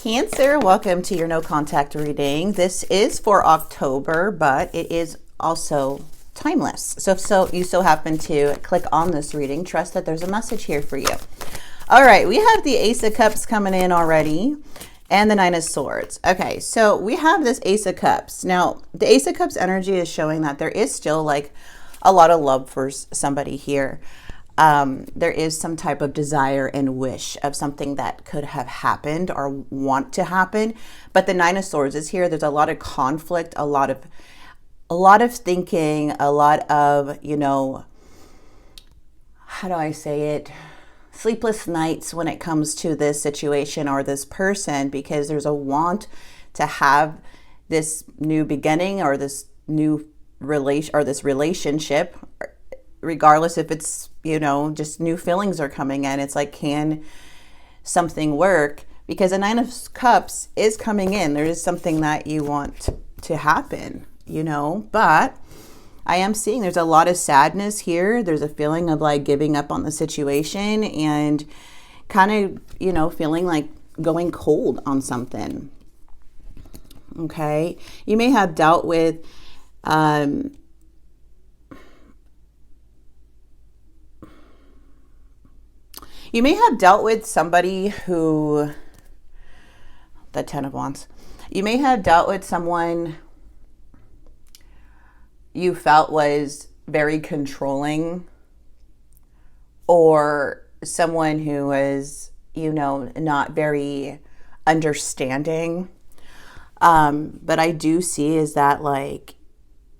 Cancer, welcome to your no contact reading. This is for October, but it is also timeless. So if you so happen to click on this reading, trust that there's a message here for you. All right, we have the Ace of Cups coming in already and the Nine of Swords. Okay, so we have this Ace of Cups. Now, the Ace of Cups energy is showing that there is still like a lot of love for somebody here. There is some type of desire and wish of something that could have happened or want to happen. But the Nine of Swords is here. There's a lot of conflict, a lot of thinking, a lot of, how do I say it? Sleepless nights when it comes to this situation or this person, because there's a want to have this new beginning or this new relationship, regardless if it's, just new feelings are coming in. It's like, can something work? Because the Nine of Cups is coming in. There is something that you want to happen, but I am seeing there's a lot of sadness here. There's a feeling of like giving up on the situation and kind of, feeling like going cold on something. Okay. You may have dealt with, somebody who, the Ten of Wands, you may have dealt with someone you felt was very controlling, or someone who was, not very understanding. But I do see is that like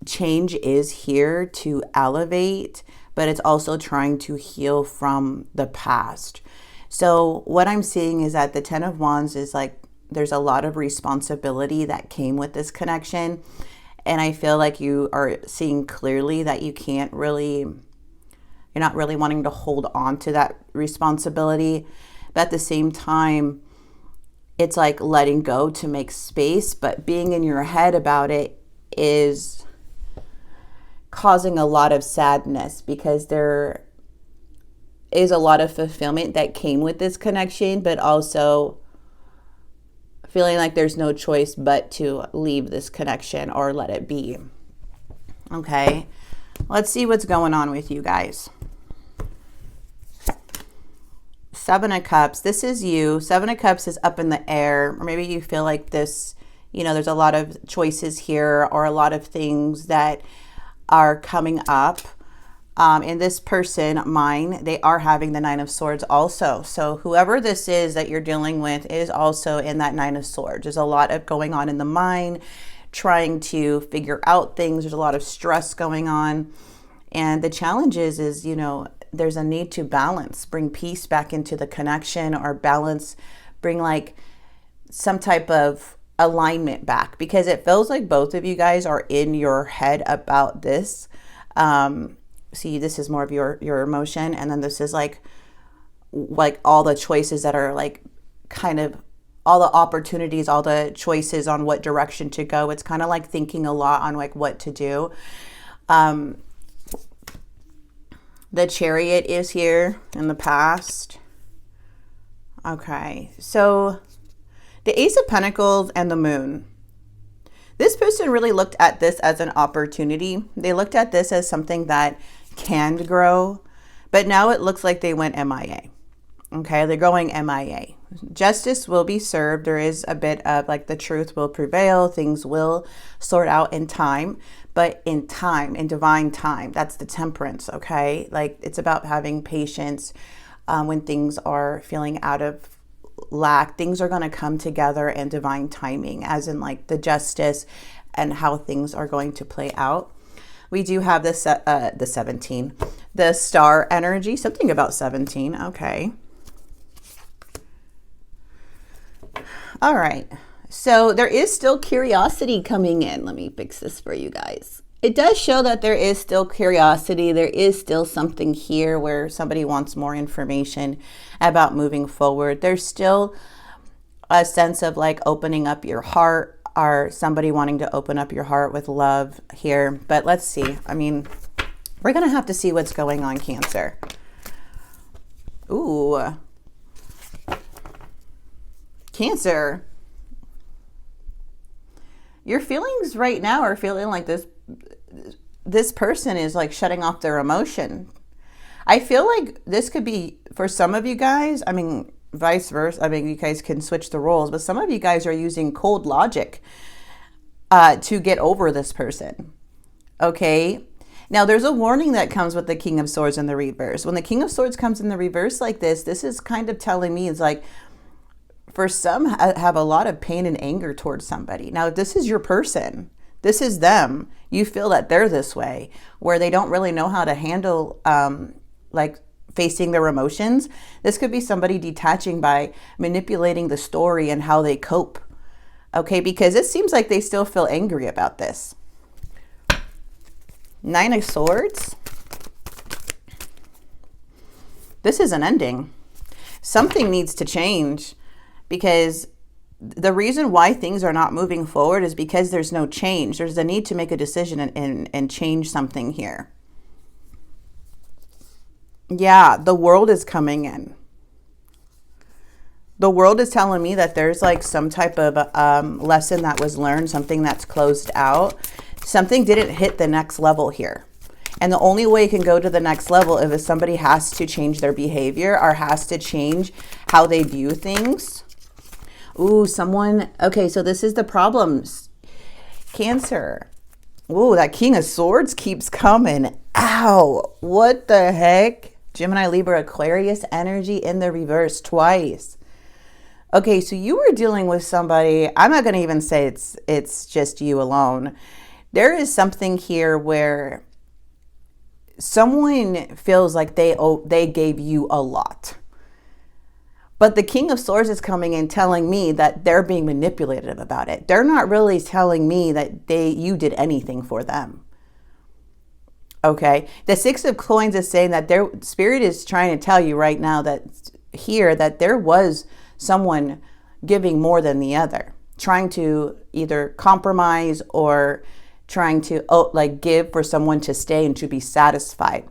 change is here to elevate, but it's also trying to heal from the past. So what I'm seeing is that the Ten of Wands is like, there's a lot of responsibility that came with this connection. And I feel like you are seeing clearly that you're not really wanting to hold on to that responsibility. But at the same time, it's like letting go to make space, but being in your head about it is causing a lot of sadness, because there is a lot of fulfillment that came with this connection, but also feeling like there's no choice but to leave this connection or let it be. Okay, let's see what's going on with you guys. Seven of Cups, this is you. Seven of Cups is up in the air, or maybe you feel like this, there's a lot of choices here or a lot of things that are coming up. In this person, mine, they are having the Nine of Swords also. So whoever this is that you're dealing with is also in that Nine of Swords. There's a lot of going on in the mind, trying to figure out things. There's a lot of stress going on. And the challenge is, there's a need to balance, bring peace back into the connection, or balance, bring like some type of alignment back, because it feels like both of you guys are in your head about this. See, this is more of your emotion, and then this is like all the choices that are like kind of all the opportunities, all the choices on what direction to go. It's kind of like thinking a lot on like what to do. The Chariot is here in the past. Okay, so the Ace of Pentacles and the Moon. This person really looked at this as an opportunity. They looked at this as something that can grow, but now it looks like they went MIA. Okay, they're going MIA. Justice will be served. There is a bit of like the truth will prevail. Things will sort out in time, but in time, in divine time. That's the Temperance, okay? Like it's about having patience when things are feeling out of lack. Things are going to come together in divine timing, as in like the justice and how things are going to play out. We do have the 17, the Star energy, something about 17. Okay. All right. So there is still curiosity coming in. Let me fix this for you guys. It does show that there is still curiosity. There is still something here where somebody wants more information about moving forward. There's still a sense of like opening up your heart, or somebody wanting to open up your heart with love here. But let's see. I mean, we're going to have to see what's going on, Cancer. Ooh. Cancer. Your feelings right now are feeling like this person is like shutting off their emotion. I feel like this could be for some of you guys, I mean, vice versa. I mean, you guys can switch the roles, but some of you guys are using cold logic to get over this person. Okay. Now, there's a warning that comes with the King of Swords in the reverse. When the King of Swords comes in the reverse like this is kind of telling me, it's like, for some have a lot of pain and anger towards somebody. Now, this is your person. This is them. You feel that they're this way, where they don't really know how to handle like facing their emotions. This could be somebody detaching by manipulating the story and how they cope. Okay, because it seems like they still feel angry about this. Nine of Swords. This is an ending. Something needs to change, because the reason why things are not moving forward is because there's no change. There's a need to make a decision and change something here. Yeah, the world is coming in. The world is telling me that there's like some type of lesson that was learned, something that's closed out. Something didn't hit the next level here. And the only way it can go to the next level is if somebody has to change their behavior or has to change how they view things. Ooh, someone, okay, so this is the problems. Cancer. Ooh, that King of Swords keeps coming. Ow, what the heck? Gemini, Libra, Aquarius energy in the reverse twice. Okay, so you were dealing with somebody, I'm not going to even say it's just you alone. There is something here where someone feels like they gave you a lot. But the King of Swords is coming in telling me that they're being manipulative about it. They're not really telling me that you did anything for them. Okay. The Six of Coins is saying that their spirit is trying to tell you right now that here that there was someone giving more than the other, trying to either compromise or trying to like give for someone to stay and to be satisfied.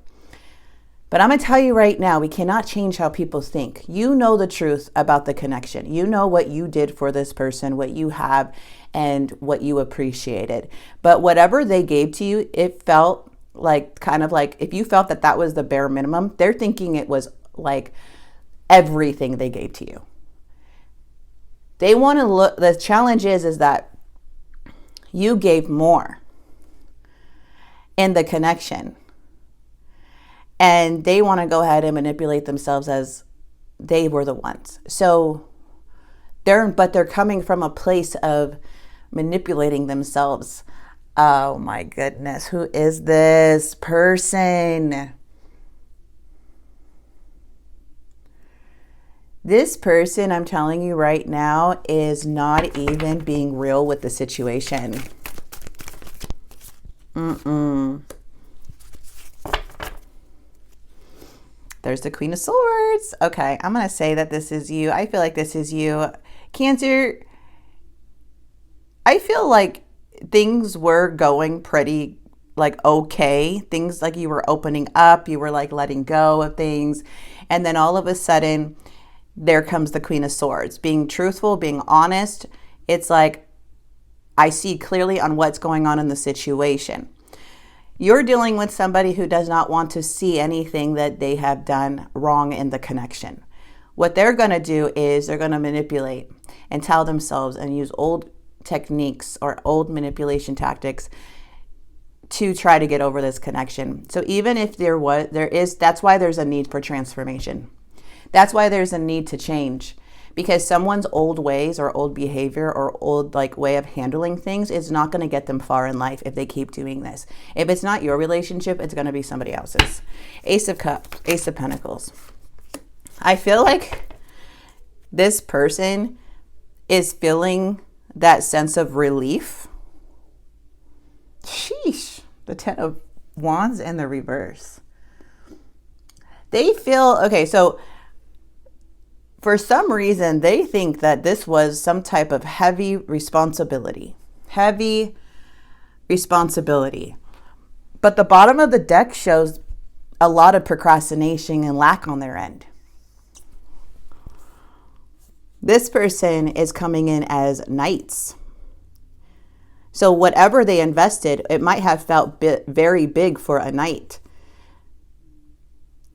But I'm going to tell you right now, we cannot change how people think. You know the truth about the connection. You know what you did for this person, what you have, and what you appreciated. But whatever they gave to you, it felt like kind of like if you felt that that was the bare minimum, they're thinking it was like everything they gave to you. They want to look, the challenge is that you gave more in the connection. And they want to go ahead and manipulate themselves as they were the ones. So they're coming from a place of manipulating themselves. Oh my goodness. Who is this person? This person, I'm telling you right now, is not even being real with the situation. There's the Queen of Swords. Okay, I'm going to say that this is you. I feel like this is you. Cancer, I feel like things were going pretty like okay. Things like you were opening up. You were like letting go of things. And then all of a sudden, there comes the Queen of Swords. Being truthful, being honest. It's like, I see clearly on what's going on in the situation. You're dealing with somebody who does not want to see anything that they have done wrong in the connection. What they're going to do is they're going to manipulate and tell themselves and use old techniques or old manipulation tactics to try to get over this connection. So even if that's why there's a need for transformation. That's why there's a need to change. Because someone's old ways or old behavior or old like way of handling things is not going to get them far in life if they keep doing this. If it's not your relationship, it's going to be somebody else's. Ace of Cups, Ace of Pentacles. I feel like this person is feeling that sense of relief. Sheesh. The Ten of Wands and the reverse. They feel, okay, so for some reason, they think that this was some type of heavy responsibility. Heavy responsibility. But the bottom of the deck shows a lot of procrastination and lack on their end. This person is coming in as knights. So whatever they invested, it might have felt very big for a night.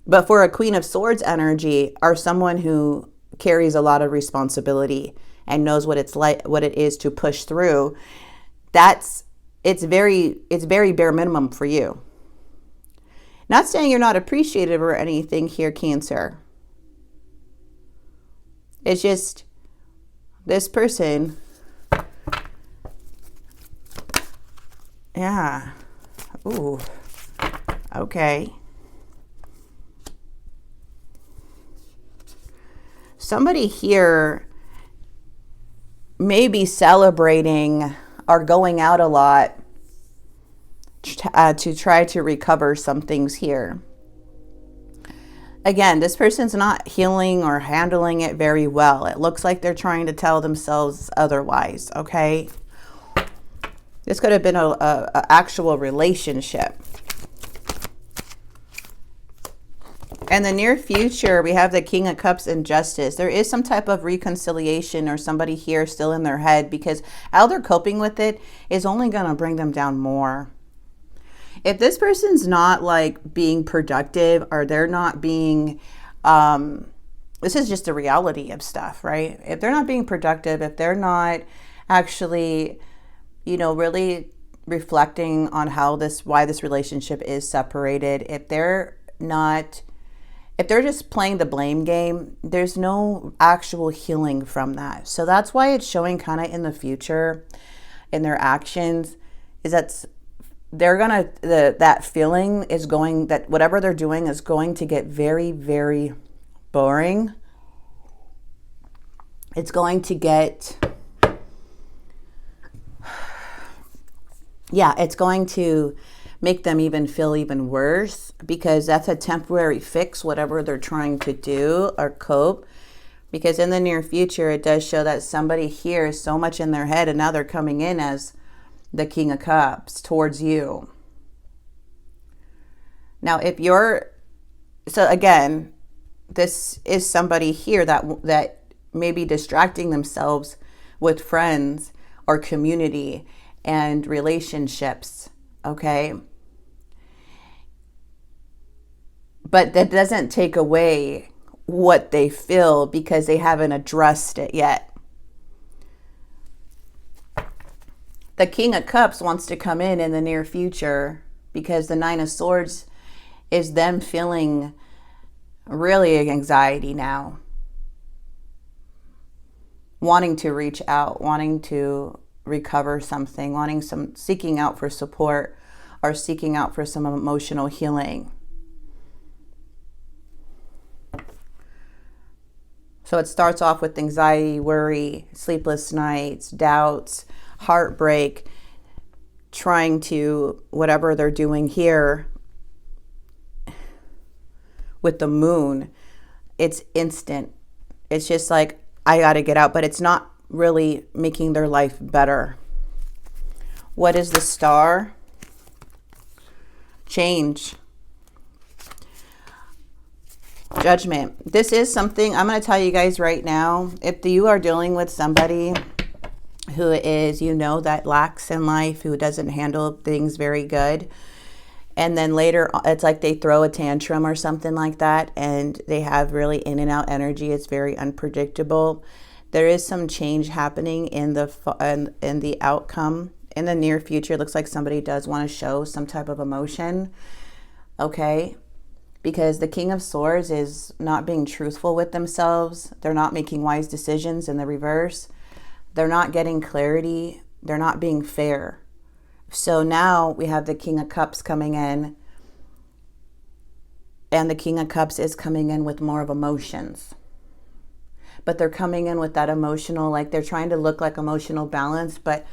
But for a Queen of Swords energy, or someone who carries a lot of responsibility and knows what it's like, what it is to push through, it's very bare minimum for you. Not saying you're not appreciative or anything here, Cancer. It's just this person, yeah. Ooh, okay. Somebody here may be celebrating or going out a lot to try to recover some things here. Again, this person's not healing or handling it very well. It looks like they're trying to tell themselves otherwise, okay? This could have been a actual relationship. In the near future, we have the King of Cups and Justice. There is some type of reconciliation or somebody here still in their head, because how they're coping with it is only going to bring them down more. If this person's not like being productive, or they're not being, this is just the reality of stuff, right? If they're not being productive, if they're not actually, you know, really reflecting on why this relationship is separated, if they're just playing the blame game, there's no actual healing from that. So that's why it's showing kind of in the future in their actions, is that they're gonna, that feeling is going, that whatever they're doing is going to get very, very boring. It's going to get, yeah, it's going to make them even feel even worse, because that's a temporary fix, whatever they're trying to do or cope. Because in the near future, it does show that somebody here is so much in their head, and now they're coming in as the King of Cups towards you. Now, so again, this is somebody here that may be distracting themselves with friends or community and relationships, okay? But that doesn't take away what they feel, because they haven't addressed it yet. The King of Cups wants to come in the near future, because the Nine of Swords is them feeling really anxiety now. Wanting to reach out, wanting to recover something, seeking out for support, or seeking out for some emotional healing. So it starts off with anxiety, worry, sleepless nights, doubts, heartbreak, trying to, whatever they're doing here with the moon, it's instant. It's just like, I got to get out, but it's not really making their life better. What is the Star? Change. Judgment. This is something I'm going to tell you guys right now. If you are dealing with somebody who is, that lacks in life, who doesn't handle things very good, and then later it's like they throw a tantrum or something like that, and they have really in and out energy, it's very unpredictable. There is some change happening in the outcome. In the near future, it looks like somebody does want to show some type of emotion, okay? Because the King of Swords is not being truthful with themselves. They're not making wise decisions in the reverse. They're not getting clarity. They're not being fair. So now we have the King of Cups coming in. And the King of Cups is coming in with more of emotions. But they're coming in with that emotional, like they're trying to look like emotional balance. But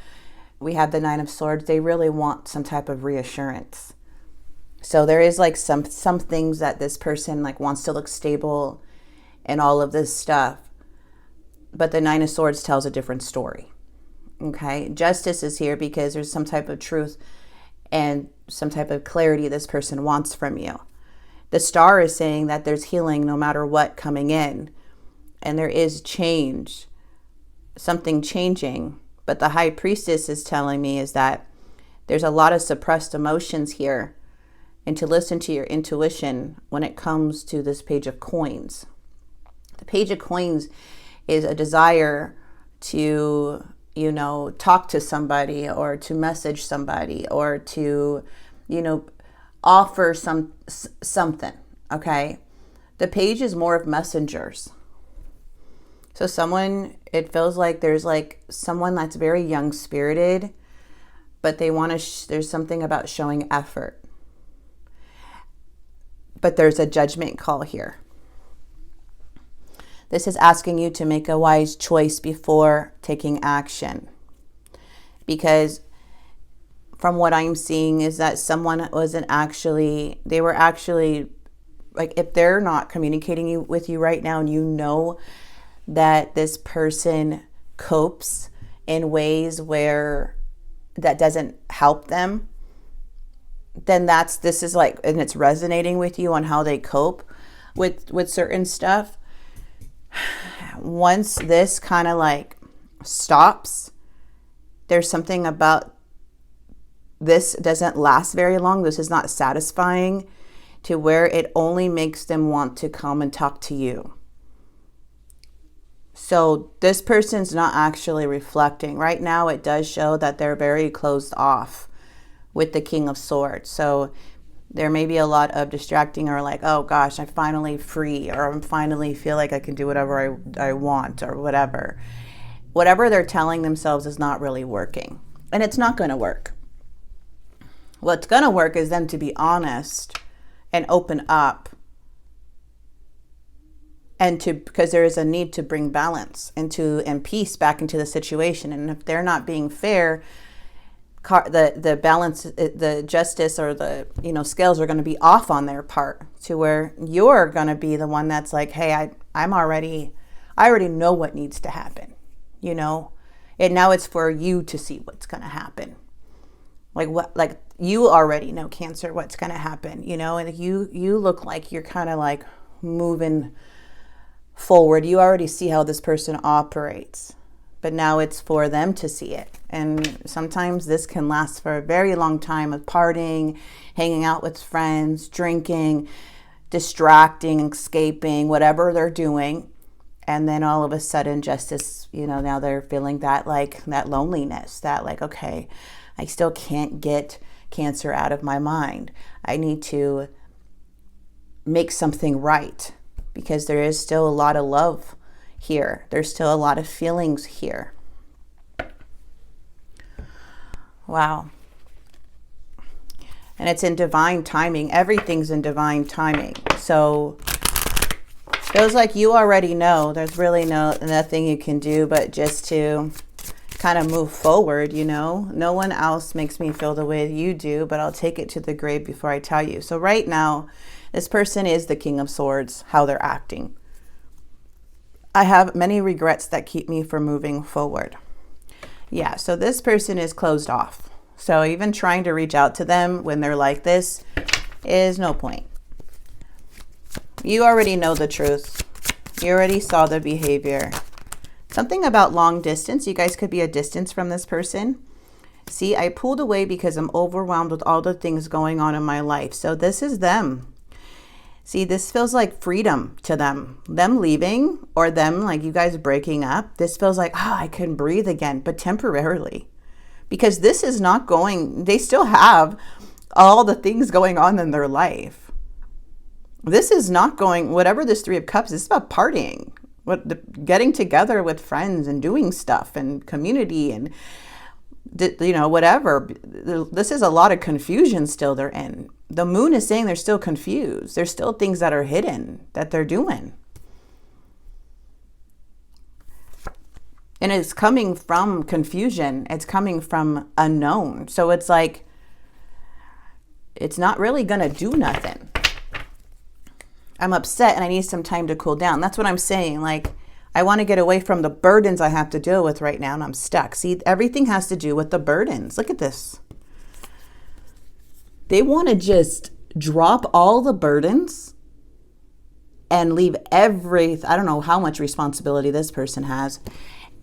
we have the Nine of Swords. They really want some type of reassurance. So there is like some things that this person like wants to look stable and all of this stuff. But the Nine of Swords tells a different story. Okay. Justice is here because there's some type of truth and some type of clarity this person wants from you. The Star is saying that there's healing no matter what coming in. And there is change. Something changing. But the High Priestess is telling me is that there's a lot of suppressed emotions here, and to listen to your intuition when it comes to this Page of Coins. The Page of Coins is a desire to, talk to somebody, or to message somebody, or to, offer something, okay? The page is more of messengers. So it feels like there's like someone that's very young spirited, but they want to, there's something about showing effort. But there's a judgment call here. This is asking you to make a wise choice before taking action. Because from what I'm seeing is that someone they were actually, like, if they're not communicating with you right now, and you know that this person copes in ways where that doesn't help them, then this is like, and it's resonating with you on how they cope with certain stuff. Once this kind of like stops, there's something about this doesn't last very long. This is not satisfying, to where it only makes them want to come and talk to you. So this person's not actually reflecting. Right now, it does show that they're very closed off with the King of Swords. So there may be a lot of distracting, or like, oh gosh, I'm finally free, or I'm finally feel like I can do whatever I want, or whatever. Whatever they're telling themselves is not really working. And it's not going to work. What's going to work is them to be honest and open up, and because there is a need to bring balance and peace back into the situation. And if they're not being fair, the balance, the justice, or the scales are going to be off on their part, to where you're going to be the one that's like, hey, I already know what needs to happen, and now it's for you to see what's going to happen. Like you already know, Cancer, what's going to happen, and you look like you're kind of like moving forward. You already see how this person operates, but now it's for them to see it. And sometimes this can last for a very long time, of partying, hanging out with friends, drinking, distracting, escaping, whatever they're doing. And then all of a sudden, justice, now they're feeling that loneliness, that like, okay, I still can't get Cancer out of my mind. I need to make something right, because there is still a lot of love here. There's still a lot of feelings here. Wow. And it's in divine timing. Everything's in divine timing. So feels like you already know. There's really nothing you can do but just to kind of move forward, No one else makes me feel the way you do, but I'll take it to the grave before I tell you. So right now, this person is the King of Swords, how they're acting. I have many regrets that keep me from moving forward. Yeah, so this person is closed off. So even trying to reach out to them when they're like this is no point. You already know the truth. You already saw the behavior. Something about long distance. You guys could be a distance from this person. See, I pulled away because I'm overwhelmed with all the things going on in my life. So this is them. See, this feels like freedom to them. Them leaving, or them, like you guys breaking up. This feels like, I can breathe again, but temporarily. Because this is not going, they still have all the things going on in their life. This is not going, whatever this Three of Cups is, about partying. Getting together with friends and doing stuff and community and, whatever. This is a lot of confusion still they're in. The moon is saying they're still confused. There's still things that are hidden that they're doing. And it's coming from confusion. It's coming from unknown. So it's like, it's not really going to do nothing. I'm upset and I need some time to cool down. That's what I'm saying. Like, I want to get away from the burdens I have to deal with right now, and I'm stuck. See, everything has to do with the burdens. Look at this. They want to just drop all the burdens and leave I don't know how much responsibility this person has,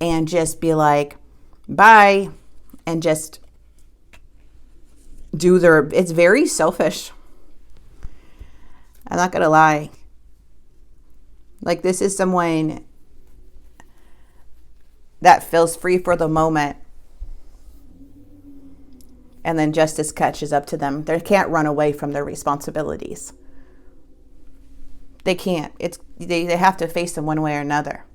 and just be like, bye, and just do it's very selfish. I'm not going to lie. Like, this is someone that feels free for the moment, and then justice catches up to them. They can't run away from their responsibilities. They can't. They have to face them one way or another.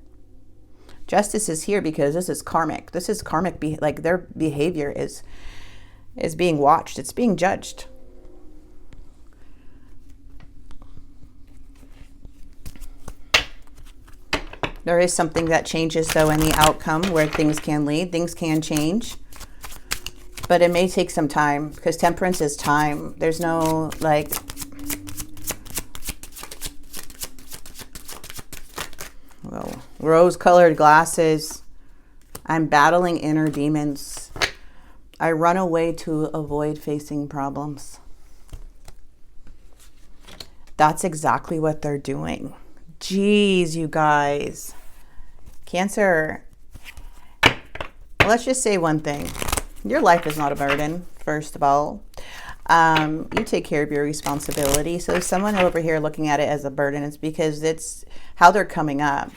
Justice is here because this is karmic. This is karmic. Like, their behavior is being watched. It's being judged. There is something that changes, though, in the outcome where things can lead. Things can change. But it may take some time, because temperance is time. There's no, like... Well, rose-colored glasses. I'm battling inner demons. I run away to avoid facing problems. That's exactly what they're doing. Jeez, you guys. Cancer. Let's just say one thing. Your life is not a burden, first of all. You take care of your responsibility. So if someone over here looking at it as a burden, it's because it's how they're coming up.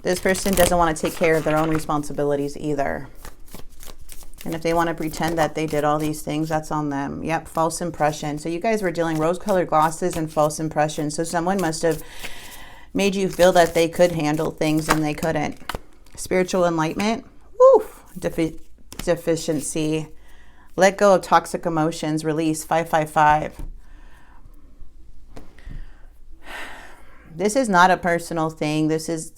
This person doesn't want to take care of their own responsibilities either. And if they want to pretend that they did all these things, that's on them. Yep, false impression. So you guys were dealing rose-colored glasses and false impression. So someone must have made you feel that they could handle things and they couldn't. Spiritual enlightenment. Woo! Deficiency. Let go of toxic emotions. Release. 555. This is not a personal thing. This is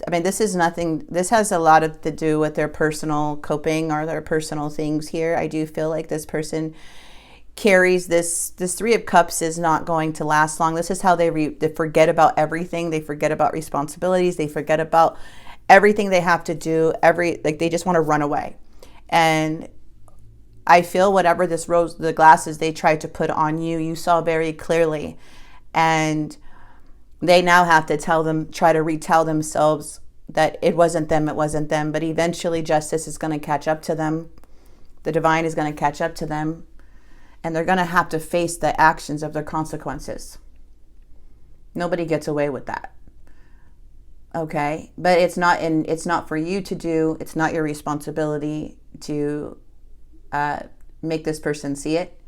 nothing. This has a lot to do with their personal coping or their personal things here. I do feel like this person carries this 3 of Cups is not going to last long. This is how they forget about everything. They forget about responsibilities. They forget about everything they have to do. They just want to run away. And I feel whatever the glasses they tried to put on you, you saw very clearly. And they now have to try to retell themselves that it wasn't them, but eventually justice is going to catch up to them. The divine is going to catch up to them, and they're going to have to face the actions of their consequences. Nobody gets away with that. Okay? But it's not for you to do. It's not your responsibility to make this person see it.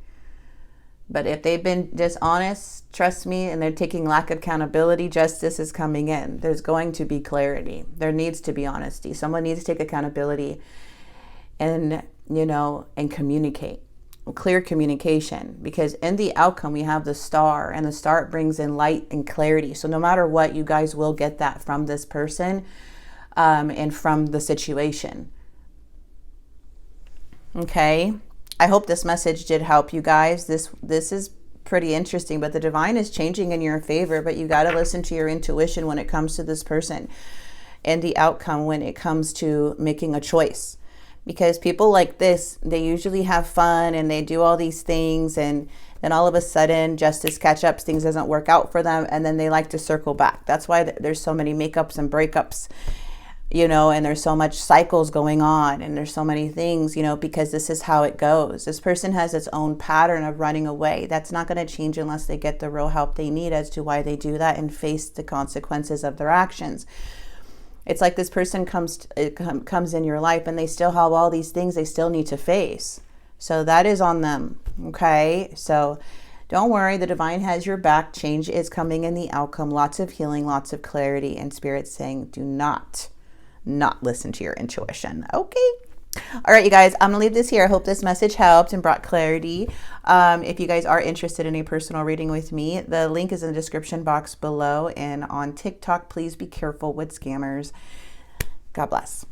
But if they've been dishonest, trust me, and they're taking lack of accountability, justice is coming in. There's going to be clarity. There needs to be honesty. Someone needs to take accountability and communicate. Clear communication. Because in the outcome, we have the star, and the star brings in light and clarity. So no matter what, you guys will get that from this person and from the situation. Okay? I hope this message did help you guys. This is pretty interesting, but the divine is changing in your favor, but you got to listen to your intuition when it comes to this person and the outcome when it comes to making a choice. Because people like this, they usually have fun and they do all these things, and then all of a sudden justice catch up, things doesn't work out for them, and then they like to circle back. That's why there's so many makeups and breakups. And there's so much cycles going on, and there's so many things, because this is how it goes. This person has its own pattern of running away. That's not going to change unless they get the real help they need as to why they do that and face the consequences of their actions. It's like this person comes in your life and they still have all these things they still need to face. So that is on them. Okay. So don't worry. The divine has your back. Change is coming in the outcome. Lots of healing, lots of clarity, and spirit saying, do not listen to your intuition. Okay. All right, you guys, I'm gonna leave this here. I hope this message helped and brought clarity. If you guys are interested in a personal reading with me, the link is in the description box below, and on TikTok, please be careful with scammers. God bless.